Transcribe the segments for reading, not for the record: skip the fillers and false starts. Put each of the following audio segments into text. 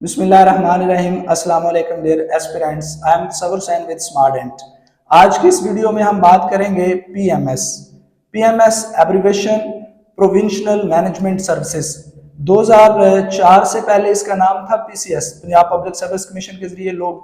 बिस्मिल्लाहिर्रहमानिर्रहीम। अस्सलाम वालेकुम डियर एस्पिरेंट्स, आई एम सबर हुसैन विद स्मार्टेंट। आज की इस वीडियो में हम बात करेंगे PMS. PMS abbreviation provincial management services. 2004 से पहले इसका नाम था PCS, Punjab public service commission के जरिए लोग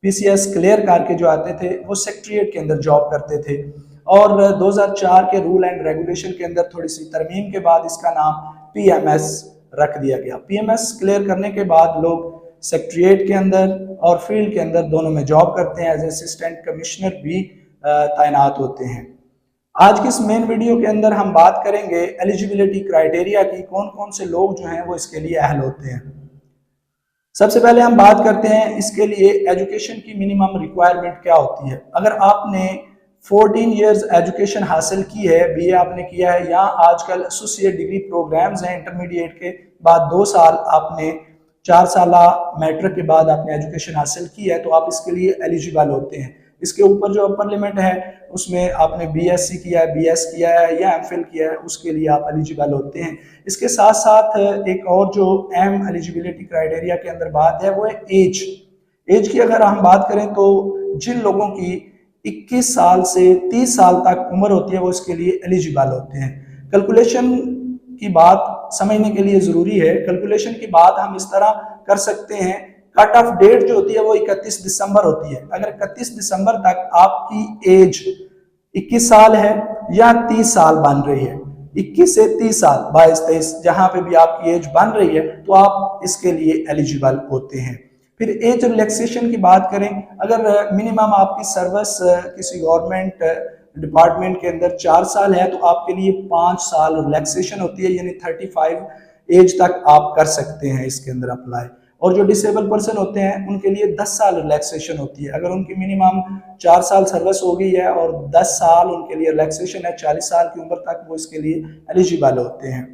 पीसीएस क्लियर करके जो आते थे वो सेक्रेटरीट के अंदर जॉब करते थे, और 2004 के रूल एंड रेगुलेशन के अंदर थोड़ी सी तरमीम के बाद इसका नाम पीएमएस रख दिया गया। पीएमएस क्लियर करने के बाद लोग सेक्रेटरीट के अंदर और फील्ड के अंदर दोनों में जॉब करते हैं, एज असिस्टेंट कमिश्नर भी तैनात होते हैं। आज की इस मेन वीडियो के अंदर हम बात करेंगे एलिजिबिलिटी क्राइटेरिया की, कौन कौन से लोग जो हैं वो इसके लिए अहल होते हैं। सबसे पहले हम बात करते हैं इसके लिए एजुकेशन की मिनिमम रिक्वायरमेंट क्या होती है। अगर आपने 14 इयर्स एजुकेशन हासिल की है, बीए आपने किया है, या आजकल एसोसिएट डिग्री प्रोग्राम्स हैं, इंटरमीडिएट के बाद 2 साल आपने 4 साल मैट्रिक के बाद आपने एजुकेशन हासिल की है, तो आप इसके लिए एलिजिबल होते हैं। इसके ऊपर जो अपर लिमिट है उसमें आपने बीएससी किया है, बीएस किया है या एमफिल किया है, उसके लिए आप एलिजिबल होते हैं। इसके साथ साथ एक और जो अहम एलिजिबिलिटी क्राइटेरिया के अंदर बात है वो है एज। एज की अगर हम बात करें तो जिन लोगों की 21 साल से 30 साल तक उम्र होती है वो इसके लिए एलिजिबल होते हैं। कैलकुलेशन की बात समझने के लिए जरूरी है। कैलकुलेशन की बात हम इस तरह कर सकते हैं, कट ऑफ डेट जो होती है वो 31 दिसंबर होती है। अगर 31 दिसंबर तक आपकी एज 21 साल है या 30 साल बन रही है, 21 से 30 साल, 22, 23, जहां पे भी आपकी एज बन रही है तो आप इसके लिए एलिजिबल होते हैं। फिर एज रिलैक्सेशन की बात करें, अगर मिनिमम आपकी सर्विस किसी गवर्नमेंट डिपार्टमेंट के अंदर 4 साल है तो आपके लिए 5 साल रिलैक्सेशन होती है, यानी 35 एज तक आप कर सकते हैं इसके अंदर अप्लाई। और जो डिसेबल पर्सन होते हैं उनके लिए 10 साल रिलैक्सेशन होती है। अगर उनकी मिनिमम 4 साल सर्विस हो गई है और 10 साल उनके लिए रिलैक्सेशन है, 40 साल की उम्र तक वो इसके लिए एलिजिबल होते हैं।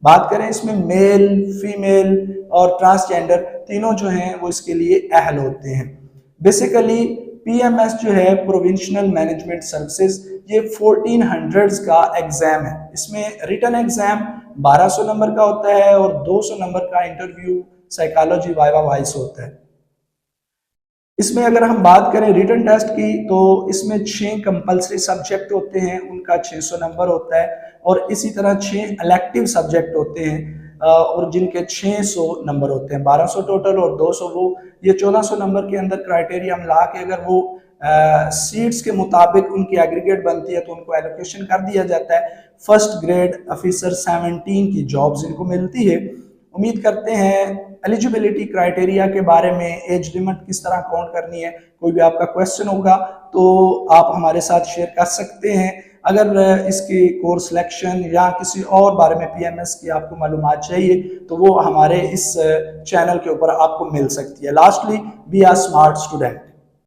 बात करें इसमें मेल, फीमेल और ट्रांसजेंडर तीनों जो हैं वो इसके लिए अहल होते हैं। बेसिकली पीएमएस जो है प्रोविंशियल मैनेजमेंट सर्विसेज, ये 1400 का एग्जाम है। इसमें रिटन एग्जाम 1200 नंबर का होता है और 200 नंबर का इंटरव्यू साइकोलॉजी वाइवा वाइस होता है। इसमें अगर हम बात करें रिटन टेस्ट की तो इसमें 6 कंपलसरी सब्जेक्ट होते हैं, उनका 600 नंबर होता है, और इसी तरह 6 इलेक्टिव सब्जेक्ट होते हैं और जिनके 600 नंबर होते हैं। 1200 टोटल और 200 वो, ये 1400 नंबर के अंदर क्राइटेरिया हम ला के अगर वो सीट्स के मुताबिक उनकी एग्रीगेट बनती है तो उनको एलोकेशन कर दिया जाता है। फर्स्ट ग्रेड ऑफिसर 17 की जॉब्स इनको मिलती है। उम्मीद करते हैं एलिजिबिलिटी क्राइटेरिया के बारे में, एज लिमिट किस तरह काउंट करनी है, कोई भी आपका क्वेश्चन होगा तो आप हमारे साथ शेयर कर सकते हैं। अगर इसकी कोर्स सिलेक्शन या किसी और बारे में पीएमएस की आपको मालूमात चाहिए तो वो हमारे इस चैनल के ऊपर आपको मिल सकती है। Lastly, be a smart student.